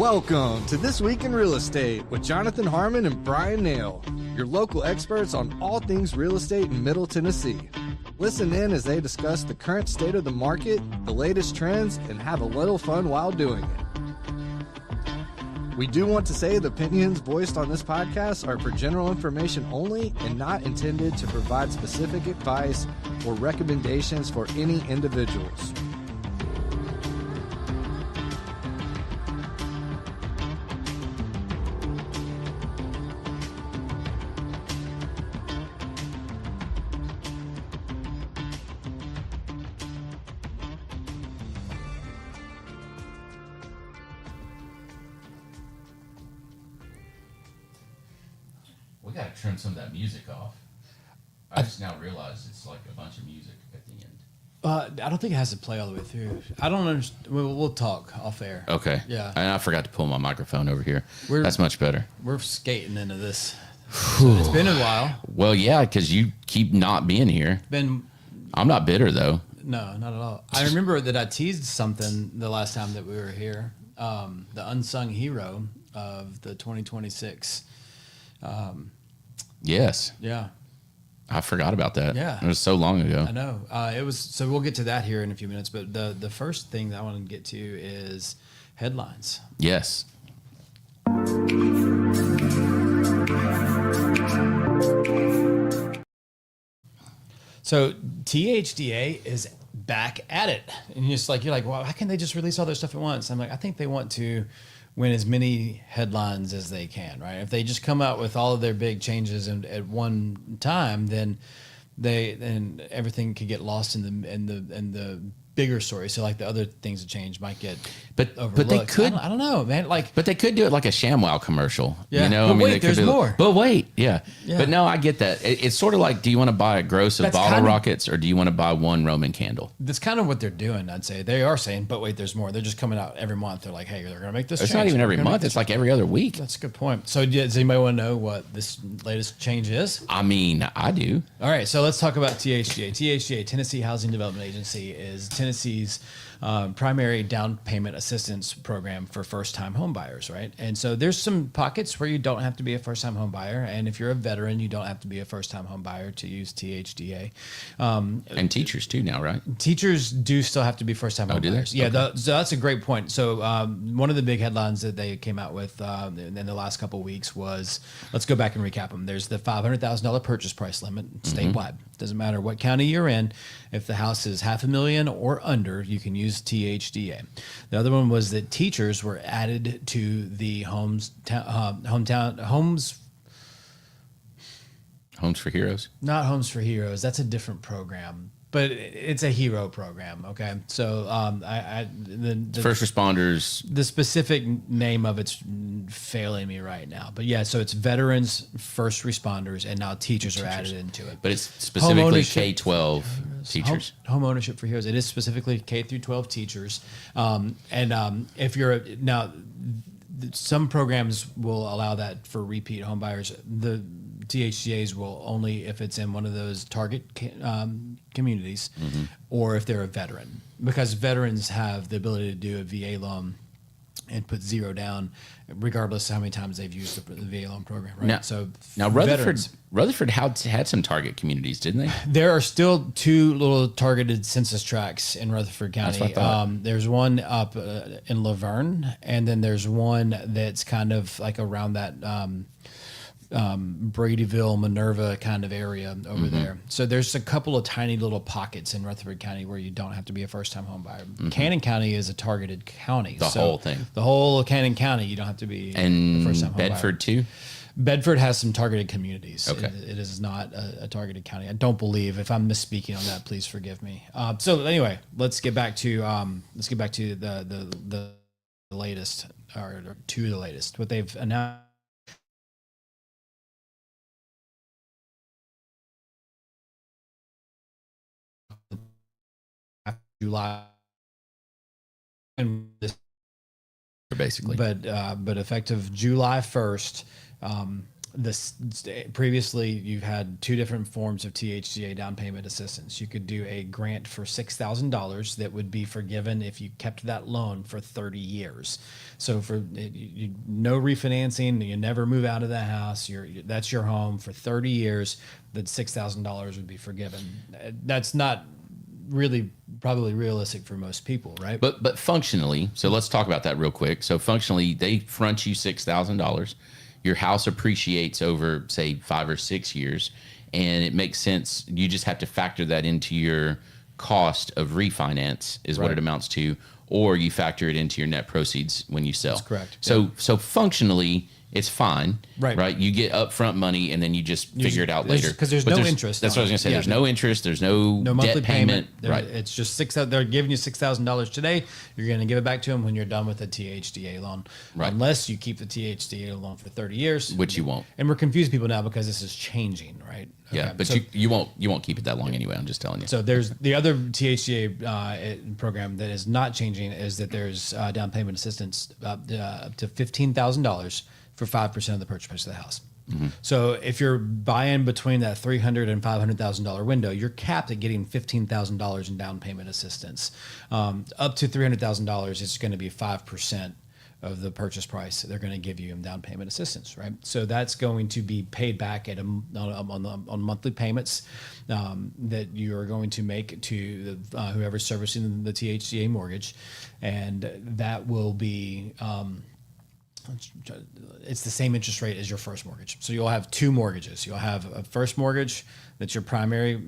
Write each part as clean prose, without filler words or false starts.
Welcome to This Week in Real Estate with Jonathan Harmon and Bryan Nale, your local experts on all things real estate in Middle Tennessee. Listen in as they discuss the current state of the market, the latest trends, and have a little fun while doing it. We do want to say the opinions voiced on this podcast are for general information only and not intended to provide specific advice or recommendations for any individuals. We got to trim some of that music off. I just now realized it's like a bunch of music at the end. I don't think it has to play all the way through. I don't understand. We'll talk off air. Okay. Yeah. And I forgot to pull my microphone over here. That's much better. We're skating into this. So it's been a while. Well, yeah, because you keep not being here. I'm not bitter, though. No, not at all. I remember that I teased something the last time that we were here. The unsung hero of the 2026. Yes. Yeah. I forgot about that. Yeah. It was so long ago. I know. It was. So we'll get to that here in a few minutes. But the first thing that I want to get to is headlines. Yes. So THDA is back at it, and you're like, well, how can they just release all their stuff at once? I'm like, I think they want to win as many headlines as they can, right? If they just come out with all of their big changes at one time, then everything could get lost in the bigger story. So like the other things that change might get overlooked. But they could. I don't know, man. But they could do it like a ShamWow commercial. Yeah. You know, But wait, there's more. But wait, yeah. Yeah. But no, I get that. It's sort of like, do you want to buy a gross of bottle rockets or do you want to buy one Roman candle? That's kind of what they're doing. I'd say they are saying, but wait, there's more. They're just coming out every month. They're like, hey, they're going to make this. It's change. not even every month. It's like every other week. That's a good point. So does anybody want to know what this latest change is? I mean, I do. All right, so let's talk about THDA. THDA, Tennessee Housing Development Agency, is Tennessee's primary down payment assistance program for first-time home buyers, right? And so there's some pockets where you don't have to be a first-time home buyer, and if you're a veteran, you don't have to be a first-time home buyer to use THDA. And teachers too now, right? Teachers do still have to be first-time home buyers. Yeah, Okay. so that's a great point. So one of the big headlines that they came out with in the last couple of weeks was, let's go back and recap them. There's the $500,000 purchase price limit statewide. Doesn't matter what county you're in. If the house is $500,000 or under, you can use THDA. The other one was that teachers were added to the Homes for Heroes. Not Homes for Heroes. That's a different program, but it's a hero program. Okay, so the First responders. the specific name of it's failing me right now, but yeah, so it's veterans, first responders, and now teachers are added into it. But it's specifically Homeownership. K-12 teachers. Home ownership for heroes. It is specifically K through 12 teachers, if you're now, some programs will allow that for repeat home buyers. The THCAs will only if it's in one of those target communities, or if they're a veteran, because veterans have the ability to do a VA loan and put zero down, regardless of how many times they've used the VA loan program. Right. Now Rutherford had some target communities, didn't they? There are still two little targeted census tracts in Rutherford County. That's what I thought. There's one up in Laverne, and then there's one that's kind of like around that Bradyville, Minerva kind of area over there. So there's a couple of tiny little pockets in Rutherford County where you don't have to be a first-time home buyer. Cannon County is a targeted county. The whole thing. The whole Cannon County, you don't have to be And a first-time home buyer. Bedford too? Bedford has some targeted communities. Okay. It is not a targeted county. I don't believe. If I'm misspeaking on that, please forgive me. So anyway, let's get back to the latest, or to the latest. What they've announced. July, and Basically. but effective July 1st, Previously you had two different forms of THDA down payment assistance. You could do a grant for $6,000 that would be forgiven if you kept that loan for 30 years. So for no refinancing, you never move out of that house. That's your home for 30 years. That $6,000 would be forgiven. That's not really probably realistic for most people, right? But functionally, so let's talk about that real quick. So functionally, they front you $6,000. Your house appreciates over, say, 5 or 6 years, and it makes sense. You just have to factor that into your cost of refinance, is what it amounts to, or you factor it into your net proceeds when you sell. That's correct. So functionally, it's fine, right? You get upfront money, and then you just figure it out later. Because there's no interest. That's what I was going to say. There's no interest. There's no monthly debt payment. Right. It's just they're giving you $6,000 today. You're going to give it back to them when you're done with the THDA loan, unless you keep the THDA loan for 30 years, which you won't. And we're confusing people now because this is changing, right? Yeah, but so, you won't keep it that long anyway. I'm just telling you. So there's the other THDA program that is not changing is that there's down payment assistance up to $15,000 for 5% of the purchase price of the house. Mm-hmm. So if you're buying between that $300,000 and $500,000 window, you're capped at getting $15,000 in down payment assistance. Up to $300,000, it's going to be 5% of the purchase price. They're going to give you in down payment assistance, right? So that's going to be paid back on monthly payments that you are going to make to whoever's servicing the THDA mortgage, and that will be. It's the same interest rate as your first mortgage. So you'll have two mortgages. You'll have a first mortgage that's your primary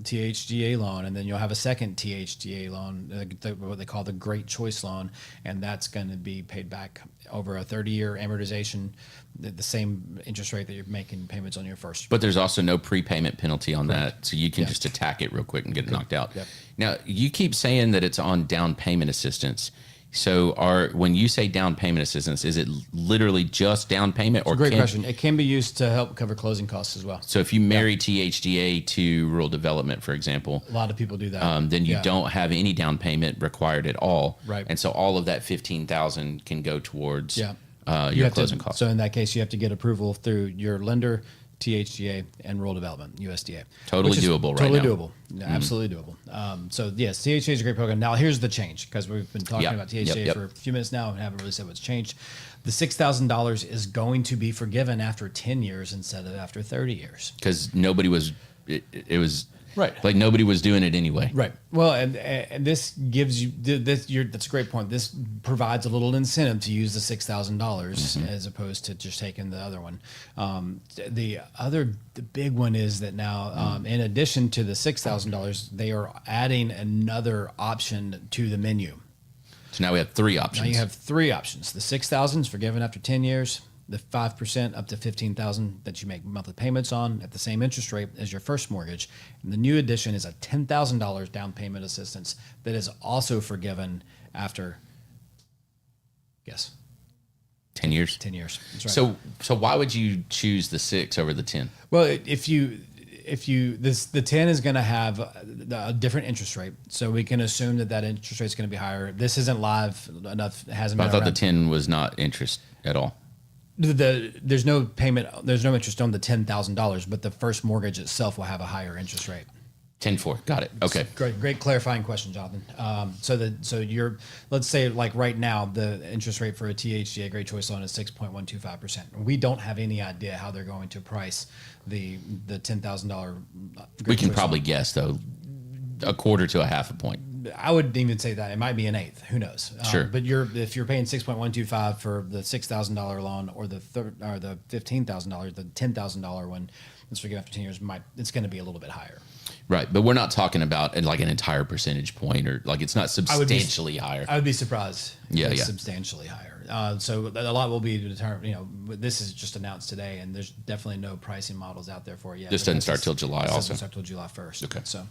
THDA loan, and then you'll have a second THDA loan, what they call the Great Choice loan, and that's going to be paid back over a 30-year amortization, the same interest rate that you're making payments on your first. But there's also no prepayment penalty on that, so you can just attack it real quick and get it knocked out. Yep. Now, you keep saying that it's on down payment assistance. So when you say down payment assistance, is it literally just down payment? Or great question. It can be used to help cover closing costs as well. So if you marry THDA to rural development, for example, a lot of people do that. Then you don't have any down payment required at all. Right. And so all of that $15,000 can go towards your closing costs. So in that case, you have to get approval through your lender, THDA, and rural development, USDA. Totally doable right now. Totally doable. Absolutely doable. So yes, THDA is a great program. Now here's the change, because we've been talking about THDA for a few minutes now and haven't really said what's changed. The $6,000 is going to be forgiven after 10 years instead of after 30 years. Because nobody was, it was right. Like nobody was doing it anyway. Right. Well, and this gives you that's a great point. This provides a little incentive to use the $6,000 as opposed to just taking the other one. The big one is that now, in addition to the $6,000, they are adding another option to the menu. So now we have three options. Now you have three options. The $6,000 is forgiven after 10 years. The 5% up to $15,000 that you make monthly payments on at the same interest rate as your first mortgage. And the new addition is a $10,000 down payment assistance that is also forgiven after, 10 years. 10 years. That's right. So why would you choose the 6 over the 10? Well, the 10 is going to have a different interest rate, so we can assume that interest rate is going to be higher. This isn't live enough. It hasn't been I thought around. the 10 was not interest at all. There's no payment. There's no interest on the $10,000, but the first mortgage itself will have a higher interest rate. 10-4. Got it. Okay. Great clarifying question, Jonathan. So you're, let's say like right now, the interest rate for a THDA Great Choice loan is 6.125%. We don't have any idea how they're going to price the $10,000. We can probably guess though, a quarter to a half a point. I would even say that it might be an eighth. Who knows? Sure. But if you're paying 6.125 for the $6,000 loan or the $15,000, the $10,000 one that's forgiven after 10 years, it's going to be a little bit higher. Right, but we're not talking about like an entire percentage point, or like it's not substantially higher. I would be surprised. Yeah, if it's substantially higher. So a lot will be determined. This is just announced today, and there's definitely no pricing models out there for it yet. This doesn't start till July. Also, doesn't start till July 1st. Okay. So,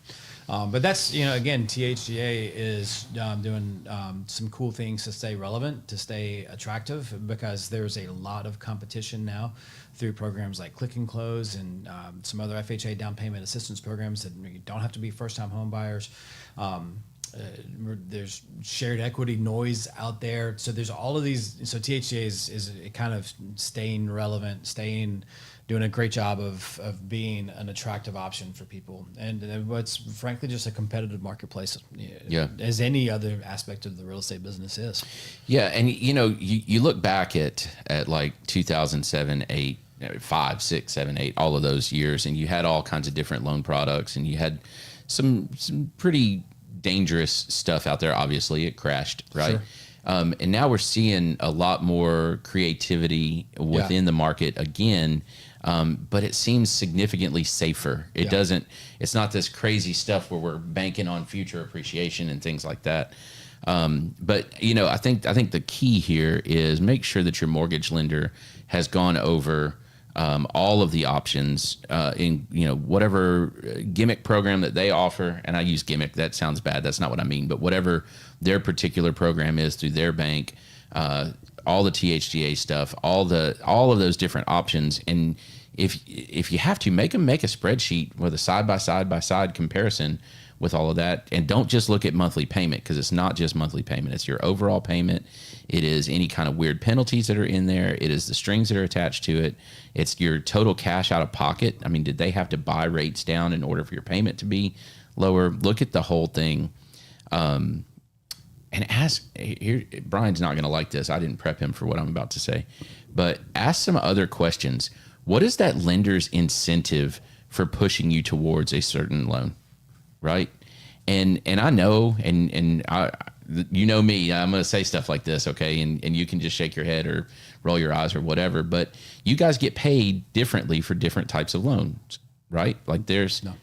but that's again, THDA is doing some cool things to stay relevant, to stay attractive, because there's a lot of competition now through programs like Click and Close and some other FHA down payment assistance programs that you don't have to be first-time home buyers. there's shared equity noise out there. So there's all of these. So THDA is kind of staying relevant, doing a great job of being an attractive option for people, and what's frankly just a competitive marketplace. Yeah, as any other aspect of the real estate business is. Yeah, and you look back at like 2007, 8, 5, 6, 7, 8, all of those years, and you had all kinds of different loan products, and you had some pretty dangerous stuff out there. Obviously, it crashed, right? Sure. And now we're seeing a lot more creativity within the market again. But it seems significantly safer. It's not this crazy stuff where we're banking on future appreciation and things like that. But I think the key here is make sure that your mortgage lender has gone over all of the options in whatever gimmick program that they offer. And I use gimmick, that sounds bad, that's not what I mean, but whatever their particular program is through their bank, all the THDA stuff, all of those different options. And if you have to, make a spreadsheet with a side by side comparison with all of that. And don't just look at monthly payment, because it's not just monthly payment. It's your overall payment. It is any kind of weird penalties that are in there. It is the strings that are attached to it. It's your total cash out of pocket. I mean, did they have to buy rates down in order for your payment to be lower? Look at the whole thing. And ask, here, Brian's not going to like this. I didn't prep him for what I'm about to say, but ask some other questions. What is that lender's incentive for pushing you towards a certain loan, right? And I know, and I, me, I'm going to say stuff like this, okay? And you can just shake your head or roll your eyes or whatever, but you guys get paid differently for different types of loans, right? Like there's... No.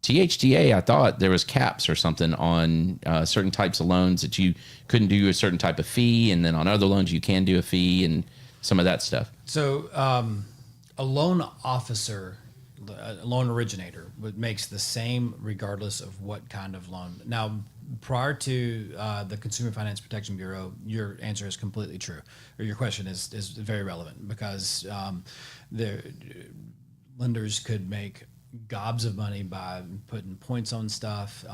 THDA, I thought there was caps or something on certain types of loans that you couldn't do a certain type of fee, and then on other loans you can do a fee and some of that stuff. So a loan officer, a loan originator, makes the same regardless of what kind of loan. Now, prior to the Consumer Finance Protection Bureau, your answer is completely true, or your question is very relevant, because the lenders could make gobs of money by putting points on stuff,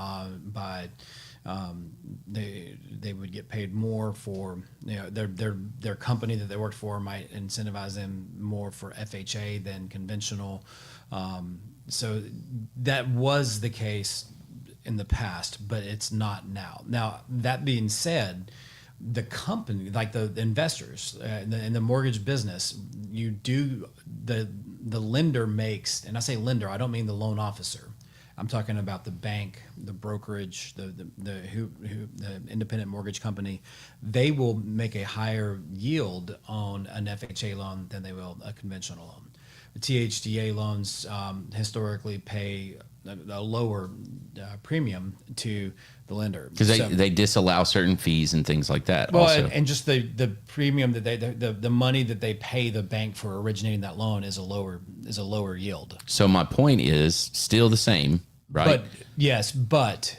they would get paid more for their company that they worked for might incentivize them more for FHA than conventional. So that was the case in the past, but it's not now. Now, that being said, the company, like the investors in the mortgage business, the lender makes, and I say lender, I don't mean the loan officer. I'm talking about the bank, the brokerage, the independent mortgage company. They will make a higher yield on an FHA loan than they will a conventional loan. The THDA loans historically pay a lower premium to the lender, because they disallow certain fees and things like that. Well, also. and just the premium that the money that they pay the bank for originating that loan is a lower yield. So my point is still the same, right? But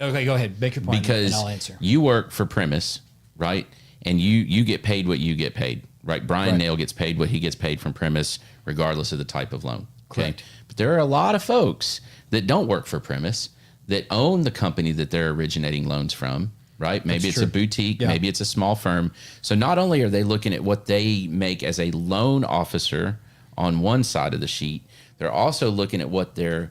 okay, go ahead, make your point, because and I'll answer. You work for Premise, right? And you get paid what you get paid, right? Bryan Nale gets paid what he gets paid from Premise, regardless of the type of loan. Okay, correct. But there are a lot of folks that don't work for Premise, that own the company that they're originating loans from, right? Maybe it's a boutique, maybe it's a small firm. So not only are they looking at what they make as a loan officer on one side of the sheet, they're also looking at what their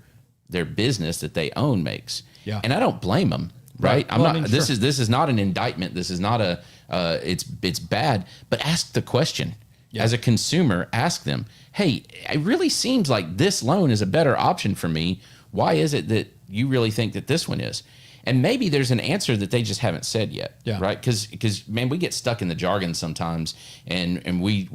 business that they own makes. Yeah. And I don't blame them, right? This is not an indictment. This is not it's bad, but ask the question. Yeah. As a consumer, ask them, hey, it really seems like this loan is a better option for me. Why is it that you really think that this one is? And maybe there's an answer that they just haven't said yet, right? Because man, we get stuck in the jargon sometimes, and we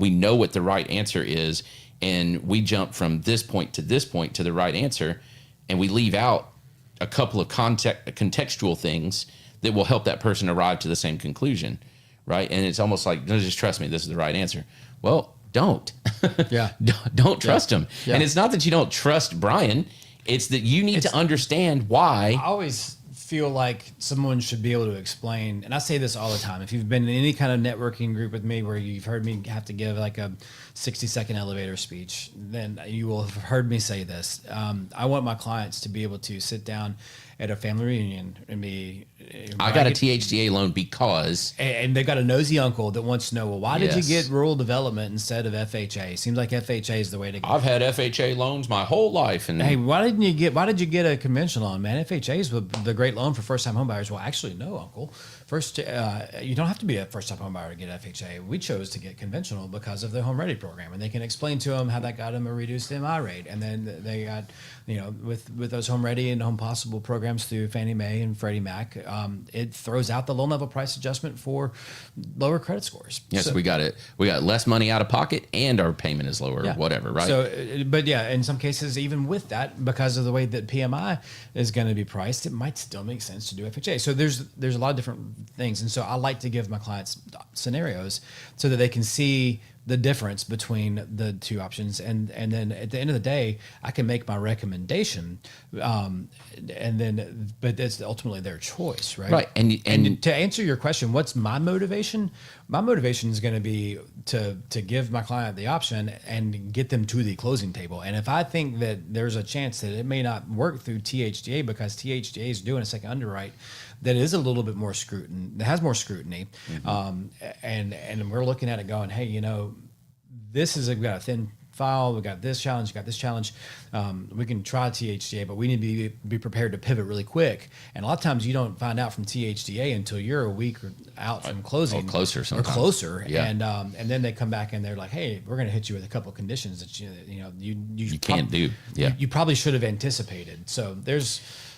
know what the right answer is, and we jump from this point to the right answer, and we leave out a couple of contextual things that will help that person arrive to the same conclusion, right? And it's almost like, no, just trust me, this is the right answer. Well, don't. Don't trust him. And it's not that you don't trust Bryan. It's that you need to understand why. I always feel like someone should be able to explain, and I say this all the time. If you've been in any kind of networking group with me where you've heard me have to give like a 60-second elevator speech, then you will have heard me say this. I want my clients to be able to sit down at a family reunion and be, I got a THDA loan because, and they got a nosy uncle that wants to know, well, why did you Yes. get rural development instead of FHA? Seems like FHA is the way to go. I've had FHA loans my whole life, and Hey, why did you get a conventional loan, man? FHA is the great loan for first time homebuyers. Well, actually, no, uncle. First, you don't have to be a first time homebuyer to get FHA. We chose to get conventional because of the Home Ready program, and they can explain to them how that got them a reduced MI rate, and then they got, with those Home Ready and Home Possible programs through Fannie Mae and Freddie Mac, it throws out the loan level price adjustment for lower credit scores. yes, So- we got it. We got less money out of pocket, and our payment is lower, or whatever, right? So, but yeah, in some cases, even with that, because of the way that PMI is going to be priced, it might still make sense to do FHA. So there's a lot of different things, and so I like to give my clients scenarios so that they can see the difference between the two options, and then at the end of the day, I can make my recommendation, but it's ultimately their choice, right? Right, and to answer your question, what's my motivation? My motivation is going to be to give my client the option and get them to the closing table. And if I think that there's a chance that it may not work through THDA because THDA is doing a second underwrite that is a little bit more scrutiny, that has more scrutiny, and we're looking at it going, hey, we've got a thin file, we got this challenge, we can try THDA, but we need to be prepared to pivot really quick. And a lot of times you don't find out from THDA until you're a week out from closing, or closer sometimes. or closer. Yeah. And then they come back and they're like, hey, we're going to hit you with a couple of conditions that you can't do. Yeah. you probably should have anticipated. So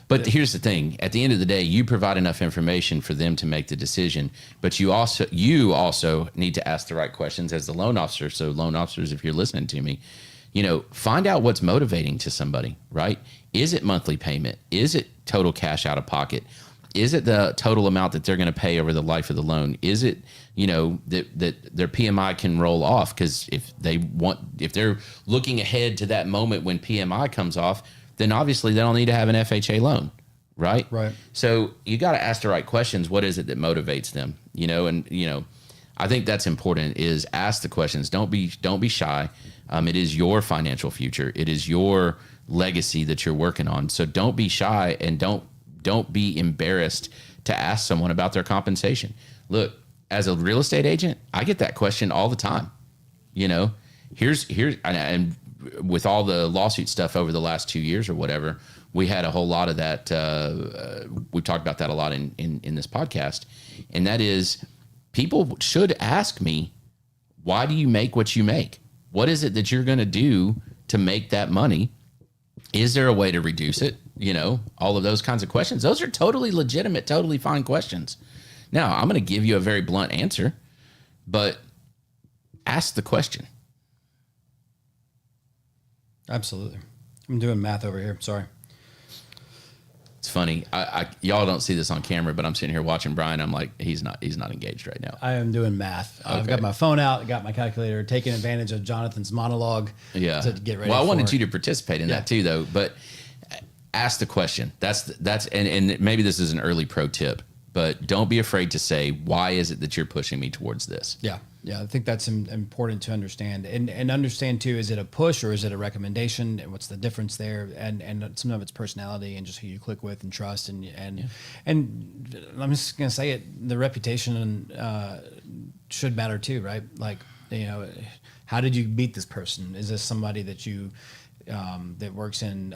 But here's the thing: at the end of the day, you provide enough information for them to make the decision. But you also need to ask the right questions as the loan officer. So, loan officers, if you're listening to me, find out what's motivating to somebody. Right? Is it monthly payment? Is it total cash out of pocket? Is it the total amount that they're going to pay over the life of the loan? Is it that their PMI can roll off? Because if they're looking ahead to that moment when PMI comes off, then obviously they don't need to have an FHA loan, right? Right. So you got to ask the right questions. What is it that motivates them? I think that's important. Is ask the questions. Don't be shy. It is your financial future. It is your legacy that you're working on. So don't be shy, and don't be embarrassed to ask someone about their compensation. Look, as a real estate agent, I get that question all the time. Here's and with all the lawsuit stuff over the last 2 years or whatever, we had a whole lot of that. We talked about that a lot in this podcast. And that is, people should ask me, why do you make what you make? What is it that you're going to do to make that money? Is there a way to reduce it? All of those kinds of questions. Those are totally legitimate, totally fine questions. Now, I'm going to give you a very blunt answer, but ask the question. Absolutely. I'm doing math over here. Sorry. It's funny. Y'all don't see this on camera, but I'm sitting here watching Bryan. I'm like, he's not engaged right now. I am doing math. I've got my phone out, got my calculator, taking advantage of Jonathan's monologue to get ready. Well, I wanted you to participate in that too, though. But ask the question. That's and maybe this is an early pro tip, but don't be afraid to say, why is it that you're pushing me towards this? Yeah. I think that's important to understand, and understand too. Is it a push or is it a recommendation? And what's the difference there? And some of it's personality and just who you click with and trust. And I'm just gonna say it. The reputation should matter too, right? Like, how did you meet this person? Is this somebody that you that works in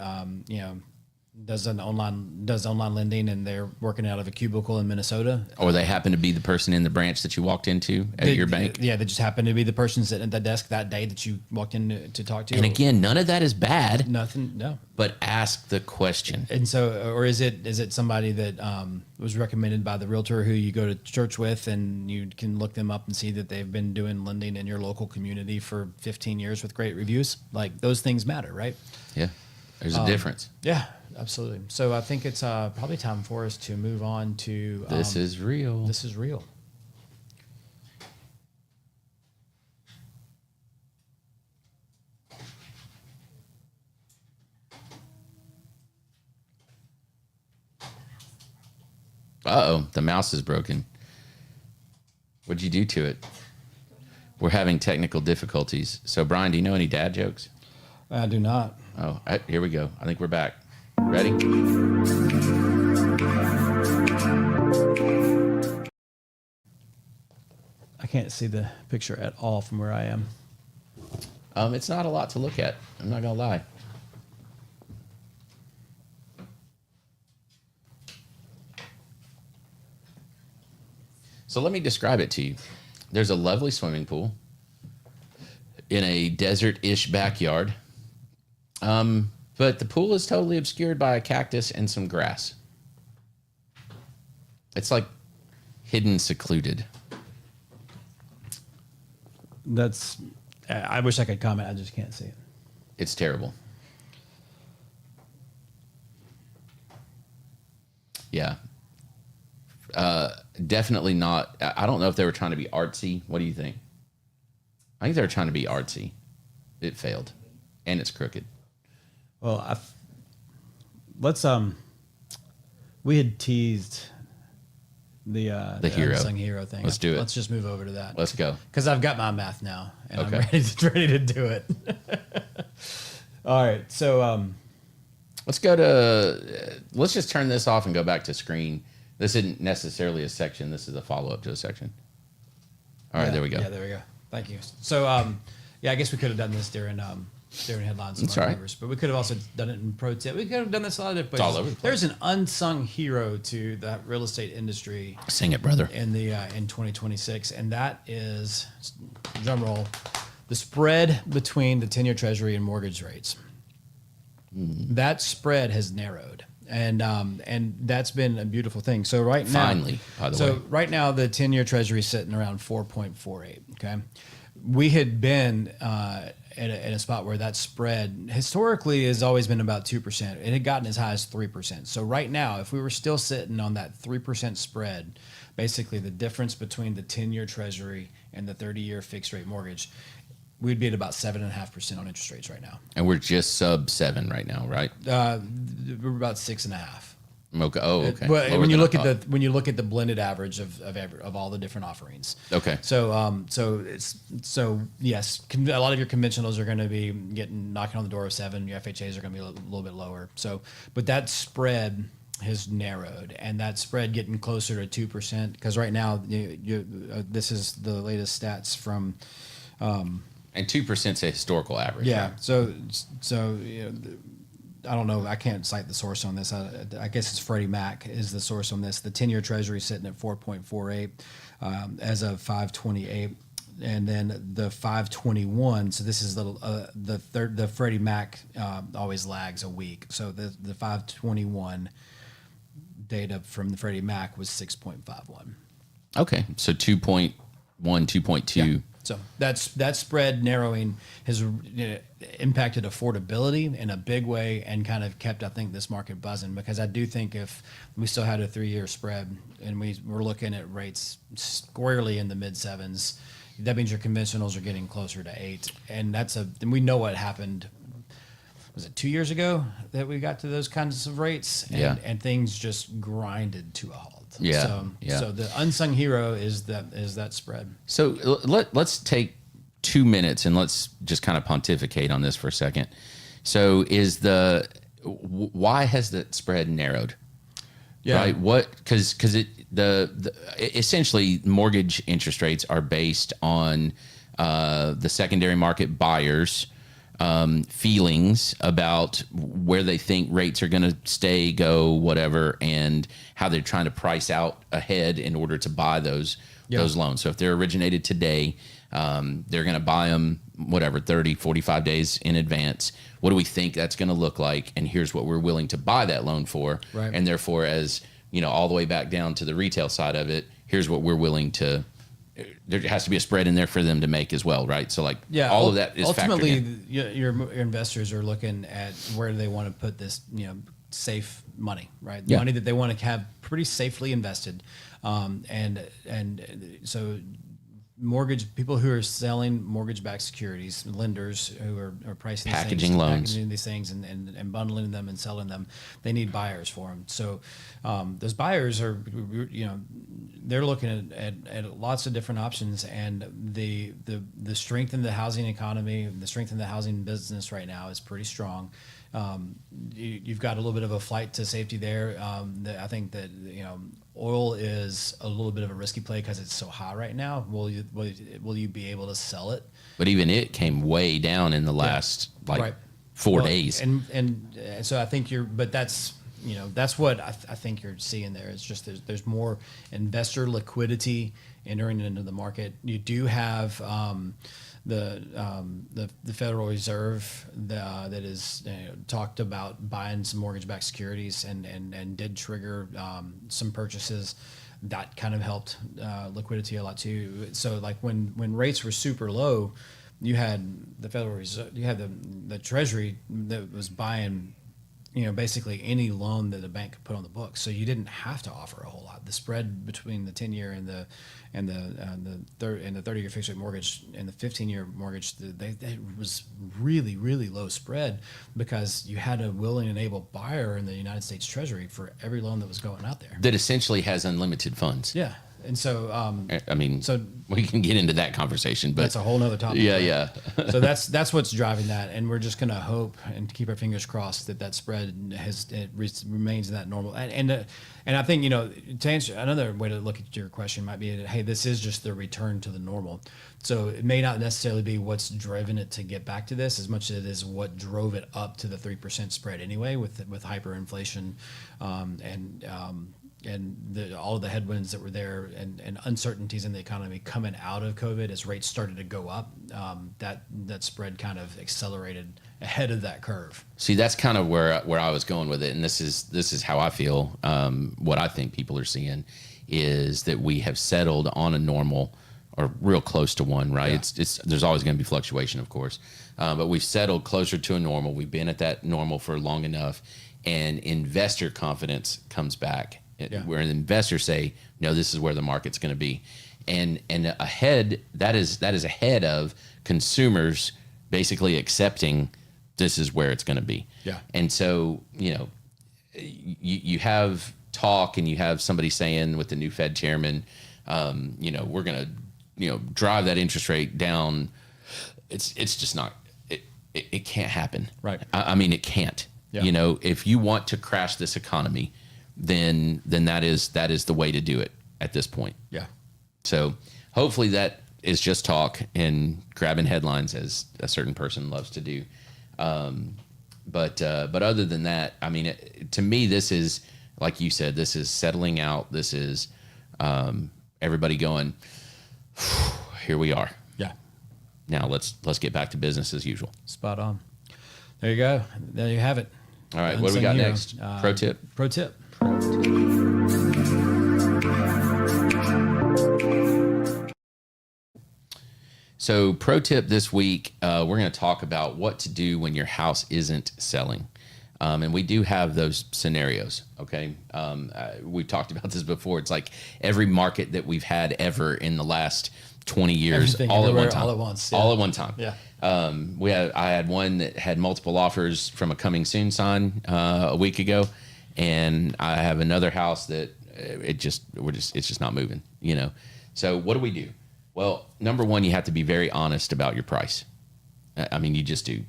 does online lending and they're working out of a cubicle in Minnesota, or they happen to be the person in the branch that you walked into at your bank? Yeah, they just happen to be the person sitting at the desk that day that you walked in to talk to. And again, none of that is bad. Nothing, no. But ask the question. And so, or is it somebody that was recommended by the realtor who you go to church with, and you can look them up and see that they've been doing lending in your local community for 15 years with great reviews? Like, those things matter, right? Yeah, there's a difference. Yeah. Absolutely. So I think it's probably time for us to move on to This is real. This is real. Uh-oh, the mouse is broken. What'd you do to it? We're having technical difficulties. So, Brian, do you know any dad jokes? I do not. Oh, here we go. I think we're back. Ready? I can't see the picture at all from where I am. It's not a lot to look at. I'm not going to lie. So let me describe it to you. There's a lovely swimming pool in a desert-ish backyard. But the pool is totally obscured by a cactus and some grass. It's like hidden, secluded. I wish I could comment. I just can't see it. It's terrible. Yeah. Definitely not. I don't know if they were trying to be artsy. What do you think? I think they were trying to be artsy. It failed. And it's crooked. Well, we had teased the hero. unsung hero thing. Let's do it. Let's just move over to that. Let's go. Because I've got my math now, and Okay. I'm ready to do it. All right, so Let's go to. Let's just turn this off and go back to screen. This isn't necessarily a section. This is a follow-up to a section. All right, there we go. Yeah, there we go. Thank you. So, yeah, I guess we could have done this during headlines and That's all right. numbers, but we could have also done it in pro tip. We could have done this a lot of different It's all places. over the place. There's an unsung hero to the real estate industry Sing it, brother. in 2026, and that is, drum roll, the spread between the 10-year Treasury and mortgage rates. That spread has narrowed, and that's been a beautiful thing. So right now, Finally, by the way. right now the 10-year Treasury is sitting around 4.48. Okay, we had been in a spot where that spread historically has always been about 2%. It had gotten as high as 3%. So right now, if we were still sitting on that 3% spread, basically the difference between the 10-year Treasury and the 30-year fixed rate mortgage, we'd be at about 7.5% on interest rates right now. And we're just sub 7 right now, right? We're about 6.5. Okay. Oh, okay. But Lower when you than I look at thought. when you look at the blended average of all the different offerings. Okay. So yes, a lot of your conventionals are going to be knocking on the door of 7. Your FHAs are going to be a little bit lower. So, but that spread has narrowed, and that spread getting closer to 2%. Because right now, this is the latest stats from. And 2% is a historical average. Yeah. Right? So I don't know. I can't cite the source on this. I guess it's Freddie Mac is the source on this. The 10-year Treasury sitting at 4.48 as of 5/28, and then the 5/21. So this is the Freddie Mac always lags a week. So the 5/21 data from the Freddie Mac was 6.51. Okay. So 2.1, 2.2. Yeah. So that spread narrowing has impacted affordability in a big way and kind of kept, I think, this market buzzing, because I do think if we still had a 3-year spread and we're looking at rates squarely in the mid 7s, that means your conventionals are getting closer to 8. And and we know what happened. Was it 2 years ago that we got to those kinds of rates? And things just grinded to a halt. Yeah. So the unsung hero is that spread. So let's take 2 minutes and let's just kind of pontificate on this for a second. So why has the spread narrowed? Yeah. Right. Because essentially mortgage interest rates are based on the secondary market buyers' feelings about where they think rates are going to stay, go, whatever, and how they're trying to price out ahead in order to buy those loans. So if they're originated today, they're going to buy them, 30, 45 days in advance. What do we think that's going to look like? And here's what we're willing to buy that loan for. Right. And therefore, as all the way back down to the retail side of it, here's what we're willing to. There has to be a spread in there for them to make as well, right? So all of that is ultimately factored in. your investors are looking at where they want to put this, safe money, right? Yeah. Money that they want to have pretty safely invested, and so people who are selling mortgage-backed securities, lenders who are pricing packaging loans, packaging these things and bundling them and selling them, they need buyers for them. So those buyers are, they're looking at lots of different options, and the strength in the housing economy, the strength in the housing business right now is pretty strong. You've got a little bit of a flight to safety there. I think that oil is a little bit of a risky play because it's so high right now. Will you be able to sell it? But even it came way down in the last 4 days. And so I think that's what I think you're seeing there. It's just there's more investor liquidity entering into the market. You do have the Federal Reserve that is talked about buying some mortgage-backed securities and did trigger some purchases. That kind of helped liquidity a lot too. So like when rates were super low, you had the Federal Reserve, you had the Treasury that was buying basically any loan that a bank could put on the books. So you didn't have to offer a whole lot. The spread between the 10-year and the 30-year fixed rate mortgage and the 15-year mortgage, they was really, really low spread because you had a willing and able buyer in the United States Treasury for every loan that was going out there. That essentially has unlimited funds. Yeah. And so, so we can get into that conversation, but that's a whole nother topic. Yeah, right? Yeah. So that's what's driving that, and we're just going to hope and keep our fingers crossed that spread remains in that normal. And I think to answer, another way to look at your question might be that, hey, this is just the return to the normal. So it may not necessarily be what's driven it to get back to this as much as it is what drove it up to the 3% spread anyway, with hyperinflation and all of the headwinds that were there and uncertainties in the economy coming out of COVID as rates started to go up, that spread kind of accelerated ahead of that curve. See, that's kind of where I was going with it, and this is how I feel. What I think people are seeing is that we have settled on a normal or real close to one, right? Yeah. It's there's always going to be fluctuation, of course, but we've settled closer to a normal. We've been at that normal for long enough, and investor confidence comes back. Where investors say, no, this is where the market's going to be, and ahead that is ahead of consumers basically accepting this is where it's going to be. Yeah. And so you have talk, and you have somebody saying with the new Fed chairman, we're going to drive that interest rate down. It's just not. It can't happen. Right. I mean, it can't. Yeah. If you want to crash this economy, then that is the way to do it at this point. Yeah. So hopefully that is just talk and grabbing headlines, as a certain person loves to do. But other than that, I mean, to me, this is, like you said, this is settling out. This is everybody going, here we are. Yeah. Now let's get back to business as usual. Spot on. There you go. There you have it. All right. What do we got next? Pro tip. Pro tip. So pro tip this week, we're going to talk about what to do when your house isn't selling. And we do have those scenarios, okay? We've talked about this before. It's like every market that we've had ever in the last 20 years, all at one time. All at once. Yeah. All at one time. Yeah. I had one that had multiple offers from a coming soon sign a week ago. And I have another house that it's just not moving, So what do we do? Well, number one, you have to be very honest about your price. I mean, you just do.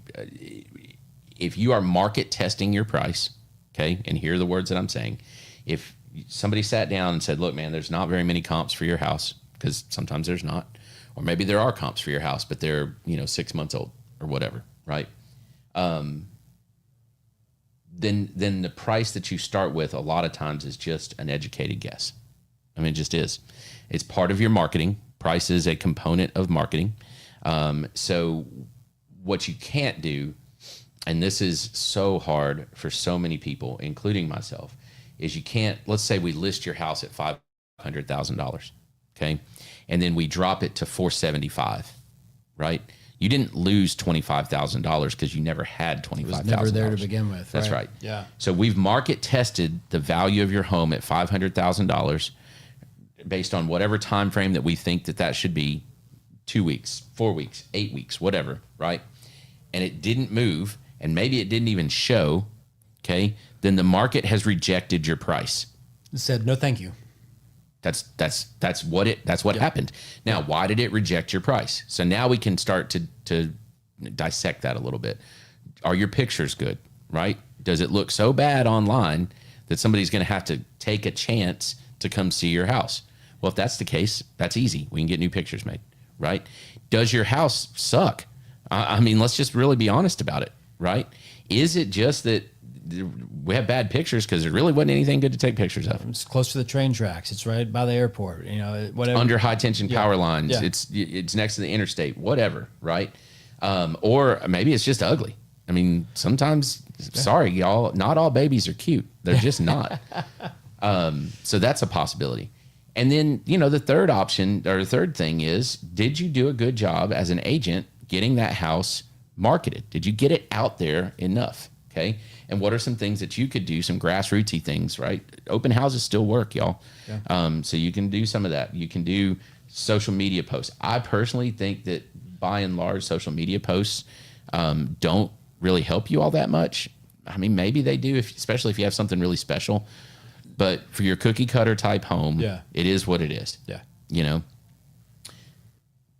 If you are market testing your price, okay, and here are the words that I'm saying. If somebody sat down and said, look, man, there's not very many comps for your house, because sometimes there's not, or maybe there are comps for your house, but they're 6 months old or whatever, right? Then the price that you start with a lot of times is just an educated guess. I mean, it just is. It's part of your marketing. Price is a component of marketing. So what you can't do, and this is so hard for so many people, including myself, is you can't, let's say we list your house at $500,000, okay? And then we drop it to $475,000, right? You didn't lose $25,000 because you never had $25,000. It was never there to begin with. That's right. Yeah. So we've market tested the value of your home at $500,000 based on whatever time frame that we think that should be, 2 weeks, 4 weeks, 8 weeks, whatever, right? And it didn't move, and maybe it didn't even show, okay, then the market has rejected your price. It said, no, thank you. That's what happened. Now, why did it reject your price? So now we can start to dissect that a little bit. Are your pictures good, right? Does it look so bad online that somebody's going to have to take a chance to come see your house? Well, if that's the case, that's easy. We can get new pictures made, right? Does your house suck? I mean, let's just really be honest about it, right? Is it just that we have bad pictures because there really wasn't anything good to take pictures of? It's close to the train tracks. It's right by the airport. You know, whatever. Under high tension power lines. Yeah. It's next to the interstate. Whatever, right? Or maybe it's just ugly. I mean, sometimes, sorry, y'all, not all babies are cute. They're just not. So that's a possibility. And then, you know, the third option or the third thing is, did you do a good job as an agent getting that house marketed? Did you get it out there enough? Okay. And what are some things that you could do, some grassrootsy things, right? Open houses still work, y'all. Yeah. So you can do some of that. You can do social media posts. I personally think that by and large, social media posts don't really help you all that much. I mean, maybe they do, especially if you have something really special. But for your cookie cutter type home, it is what it is. Yeah. You know?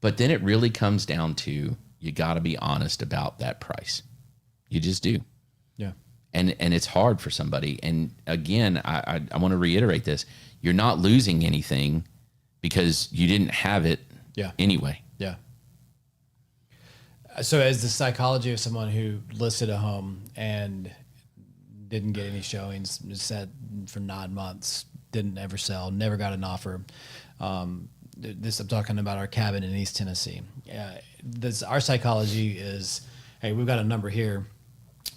But then it really comes down to, you got to be honest about that price. You just do. Yeah. And it's hard for somebody. And again, I want to reiterate this. You're not losing anything because you didn't have it anyway. Yeah. So as the psychology of someone who listed a home and didn't get any showings, sat for 9 months, didn't ever sell, never got an offer. I'm talking about our cabin in East Tennessee. Our psychology is, hey, we've got a number here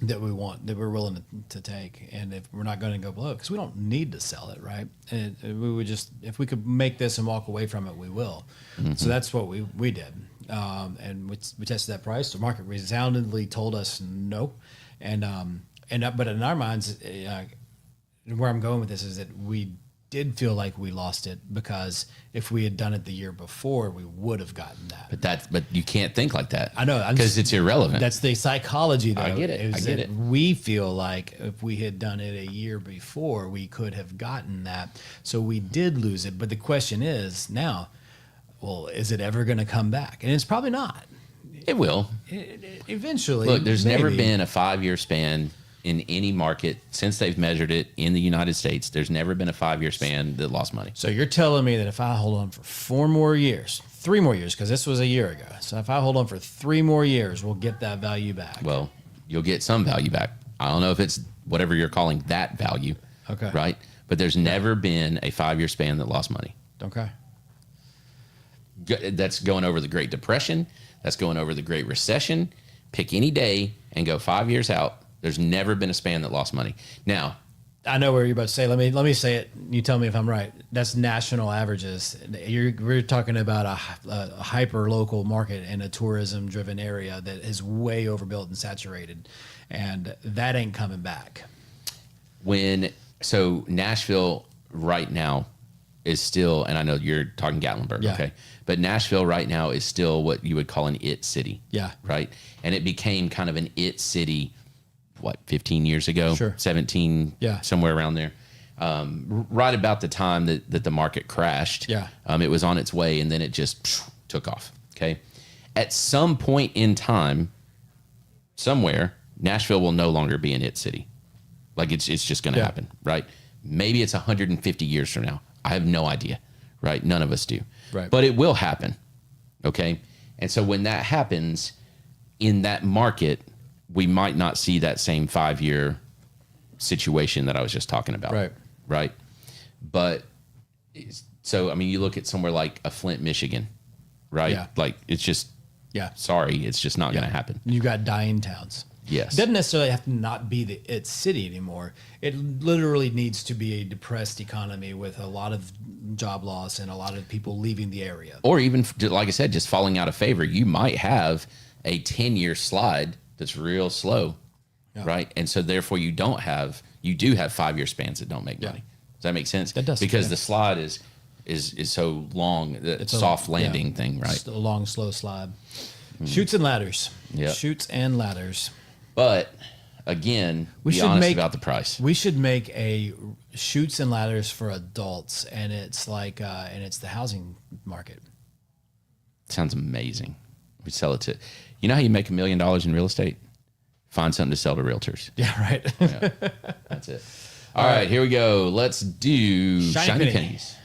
that we want, that we're willing to take, and if we're not going to go below, because we don't need to sell it, right? And we would just, if we could make this and walk away from it, we will. Mm-hmm. So that's what we did, and we tested that price. The market resoundingly told us no, but in our minds, where I'm going with this is that we did feel like we lost it, because if we had done it the year before, we would have gotten that. But you can't think like that. I know, because it's irrelevant. That's the psychology, though. I get it. I get it. We feel like if we had done it a year before, we could have gotten that. So we did lose it. But the question is now, well, is it ever going to come back? And it's probably not. It will. Eventually. Look, there's never been a 5-year span in any market since they've measured it in the United States. There's never been a 5-year span that lost money. So you're telling me that if I hold on for 3 more years, because this was a year ago. So if I hold on for 3 more years, we'll get that value back. Well, you'll get some value back. I don't know if it's whatever you're calling that value. Okay. Right? But there's never been a 5-year span that lost money. Okay. That's going over the Great Depression. That's going over the Great Recession. Pick any day and go 5 years out. There's never been a span that lost money. Now, I know where you're about to say. Let me say it. You tell me if I'm right. That's national averages. We're talking about a hyper local market in a tourism driven area that is way overbuilt and saturated, and that ain't coming back. So Nashville right now is still, and I know you're talking Gatlinburg, okay, but Nashville right now is still what you would call an it city. Yeah. Right. And it became kind of an it city. 15 years ago, sure. 17, somewhere around there, right about the time that the market crashed. It was on its way, and then it just took off. Okay. At some point in time, somewhere, Nashville will no longer be an it city. Like it's just going to happen, right? Maybe it's 150 years from now. I have no idea, right? None of us do. Right. But it will happen. Okay. And so when that happens in that market, we might not see that same 5-year situation that I was just talking about. Right. Right. But so, I mean, you look at somewhere like a Flint, Michigan, right? Yeah. Like it's just, sorry, it's just not going to happen. You got dying towns. Yes. It doesn't necessarily have to not be its city anymore. It literally needs to be a depressed economy with a lot of job loss and a lot of people leaving the area. Or even, like I said, just falling out of favor. You might have a 10-year slide that's real slow, right? And so therefore you do have 5-year spans that don't make money. Does that make sense? That does. Because the slide is, is so long. It's a soft landing thing, right? Just a long, slow slide. Chutes and ladders. Yeah. Chutes and ladders. But again, be honest about the price. We should make a chutes and ladders for adults, and it's like and it's the housing market. Sounds amazing. We sell it to, you know how you make $1 million in real estate? Find something to sell to realtors. Yeah, right. Yeah, that's it. All right, here we go. Let's do Shiny Pennies.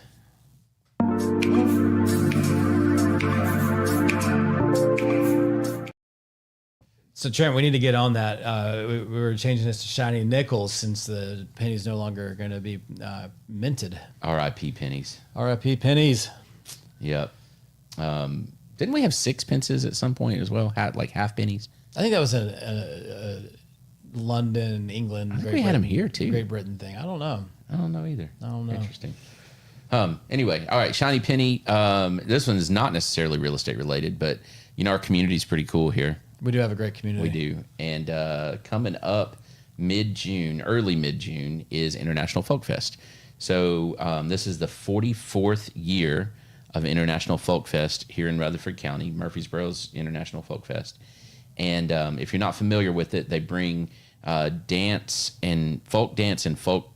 So Trent, we need to get on that. We were changing this to shiny nickels since the pennies no longer going to be minted. R.I.P. pennies. R.I.P. pennies. Yep. Didn't we have sixpences at some point as well? Like half pennies? I think that was a London, England. I think we had them here too. Great Britain thing. I don't know. I don't know either. I don't know. Interesting. Anyway, all right, shiny penny. This one is not necessarily real estate related, but you know our community is pretty cool here. We do have a great community. We do. And coming up early mid-June is International Folk Fest. So this is the 44th year of International Folk Fest here in Rutherford County, Murfreesboro's International Folk Fest. And if you're not familiar with it, they bring dance and folk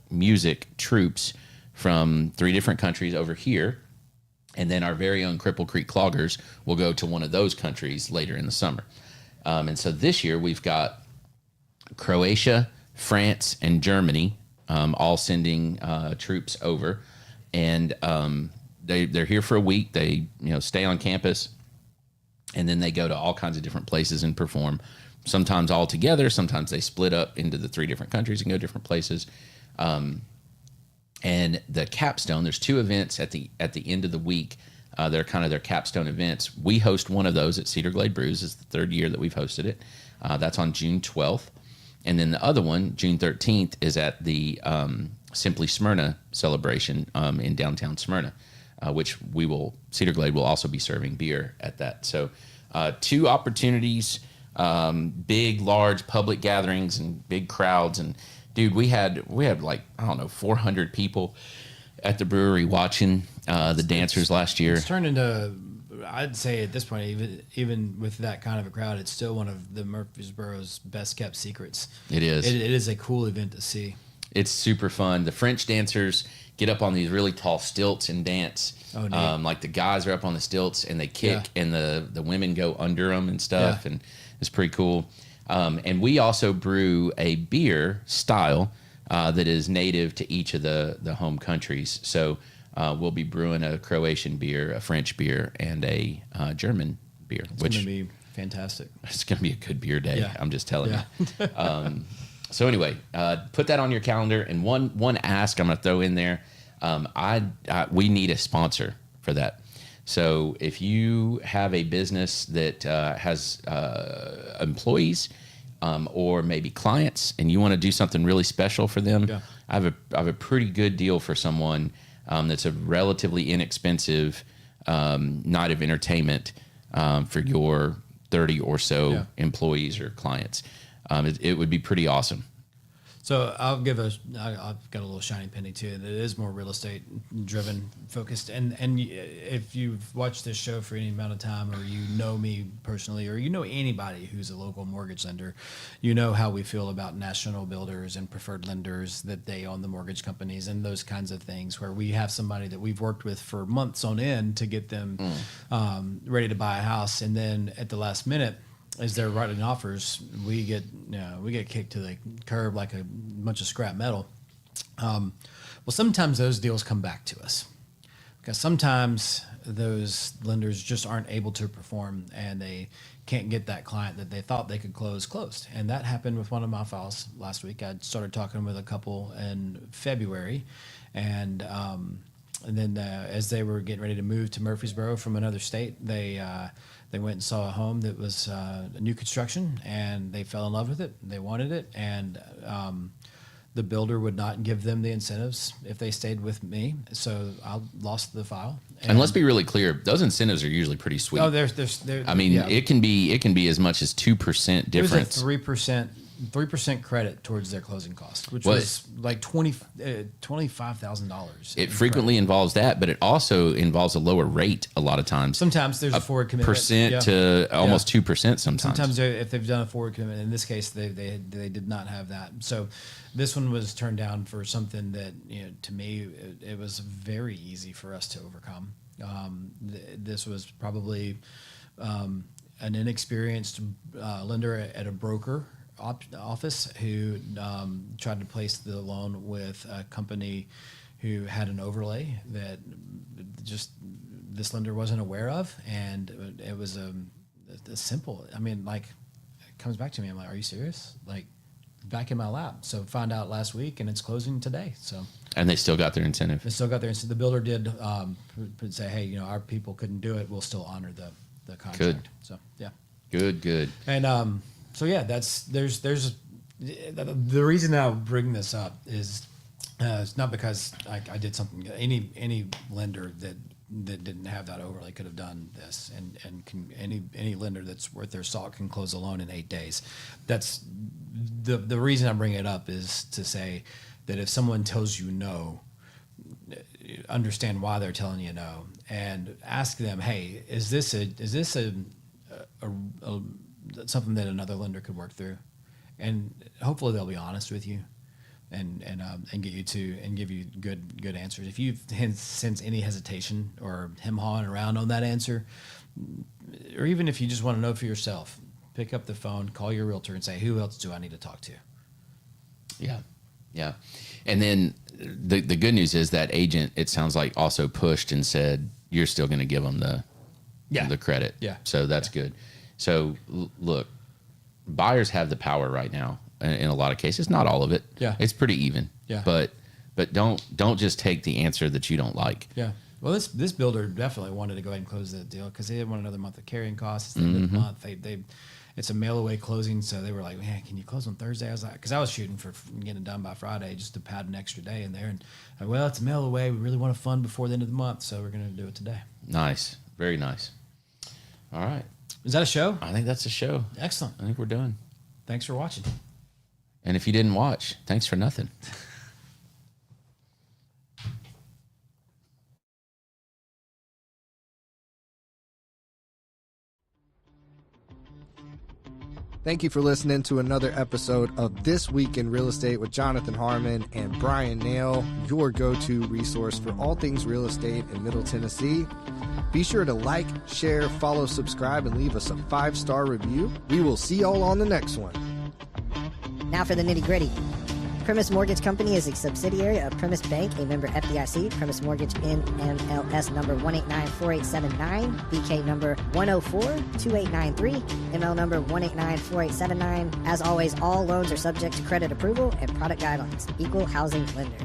music troops from 3 different countries over here. And then our very own Cripple Creek Cloggers will go to one of those countries later in the summer. And so this year we've got Croatia, France, and Germany all sending troops over. And they're here for a week. They stay on campus, and then they go to all kinds of different places and perform. Sometimes all together. Sometimes they split up into the 3 different countries and go different places. And the capstone, there's 2 events at the end of the week. They're kind of their capstone events. We host one of those at Cedar Glade Brews. It's the 3rd year that we've hosted it. That's on June 12th. And then the other one, June 13th, is at the Simply Smyrna celebration in downtown Smyrna, which Cedar Glade will also be serving beer at that. So 2 opportunities, big, large public gatherings and big crowds. And dude, we had like, 400 people at the brewery watching the dancers last year. It's turned into, I'd say at this point, even with that kind of a crowd, it's still one of the Murfreesboro's best kept secrets. It is. It is a cool event to see. It's super fun. The French dancers get up on these really tall stilts and dance. Oh, neat. Like the guys are up on the stilts and they kick, and the women go under them and stuff, and it's pretty cool. And we also brew a beer style that is native to each of the home countries. So we'll be brewing a Croatian beer, a French beer, and a German beer. It's going to be fantastic. It's going to be a good beer day. Yeah. I'm just telling you. So anyway, put that on your calendar. And one ask I'm going to throw in there. We need a sponsor for that. So if you have a business that has employees or maybe clients, and you want to do something really special for them, I have a pretty good deal for someone that's a relatively inexpensive night of entertainment for your 30 or so employees or clients. It would be pretty awesome. So I've got a little shiny penny too. That is more real estate driven focused. And if you've watched this show for any amount of time, or you know me personally, or you know anybody who's a local mortgage lender, you know how we feel about national builders and preferred lenders, that they own the mortgage companies and those kinds of things, where we have somebody that we've worked with for months on end to get them ready to buy a house, and then at the last minute, as they're writing offers, we get kicked to the curb like a bunch of scrap metal. Well, sometimes those deals come back to us, because sometimes those lenders just aren't able to perform, and they can't get that client that they thought they could closed. And that happened with one of my files last week. I started talking with a couple in February, and then as they were getting ready to move to Murfreesboro from another state, they went and saw a home that was a new construction, and they fell in love with it. They wanted it, and the builder would not give them the incentives if they stayed with me, so I lost the file. And let's be really clear; those incentives are usually pretty sweet. Oh, they're I mean, it can be as much as 2% difference. There's a 3% 3% credit towards their closing cost, which Well, was like $25,000. It frequently involves that, but it also involves a lower rate a lot of times. Sometimes there's a forward commitment. Percent to almost 2% sometimes. Sometimes if they've done a forward commitment, in this case, they did not have that. So this one was turned down for something that, to me, it was very easy for us to overcome. This was probably an inexperienced lender at a broker office who tried to place the loan with a company who had an overlay that just this lender wasn't aware of, and it was a simple. I mean, like, it comes back to me. I'm like, are you serious? Like, back in my lap. So find out last week, and it's closing today. So. And they still got their incentive. They still got their incentive. The builder did say, hey, our people couldn't do it. We'll still honor the contract. Good. So yeah. Good. And so yeah, there's the reason I'll bring this up is it's not because I did something. Any lender that didn't have that overlay could have done this, and any lender that's worth their salt can close a loan in 8 days. That's the reason I bring it up is to say that if someone tells you no, understand why they're telling you no, and ask them, hey, is this something that another lender could work through, and hopefully they'll be honest with you, and get you to and give you good answers. If you sense any hesitation or him-hawing around on that answer, or even if you just want to know for yourself, pick up the phone, call your realtor, and say, who else do I need to talk to? Yeah. And then the good news is that agent, it sounds like, also pushed and said, you're still going to give them the credit. Yeah. So that's good. So look, buyers have the power right now in a lot of cases, not all of it. Yeah. It's pretty even. Yeah. But don't just take the answer that you don't like. Yeah. Well, this builder definitely wanted to go ahead and close that deal because they didn't want another month of carrying costs. It's the end of the month. It's a mail away closing, so they were like, man, can you close on Thursday? I was like, because I was shooting for getting it done by Friday just to pad an extra day in there. And well, it's a mail away. We really want to fund before the end of the month, so we're going to do it today. Nice. Very nice. All right. Is that a show? I think that's a show. Excellent. I think we're done. Thanks for watching. And if you didn't watch, thanks for nothing. Thank you for listening to another episode of This Week in Real Estate with Jonathan Harmon and Bryan Nale, your go-to resource for all things real estate in Middle Tennessee. Be sure to like, share, follow, subscribe, and leave us a 5-star review. We will see y'all on the next one. Now for the nitty-gritty. Premise Mortgage Company is a subsidiary of Premise Bank, a member FDIC. Premise Mortgage NMLS number 1894879, BK number 1042893, ML number 1894879. As always, all loans are subject to credit approval and product guidelines. Equal housing lender.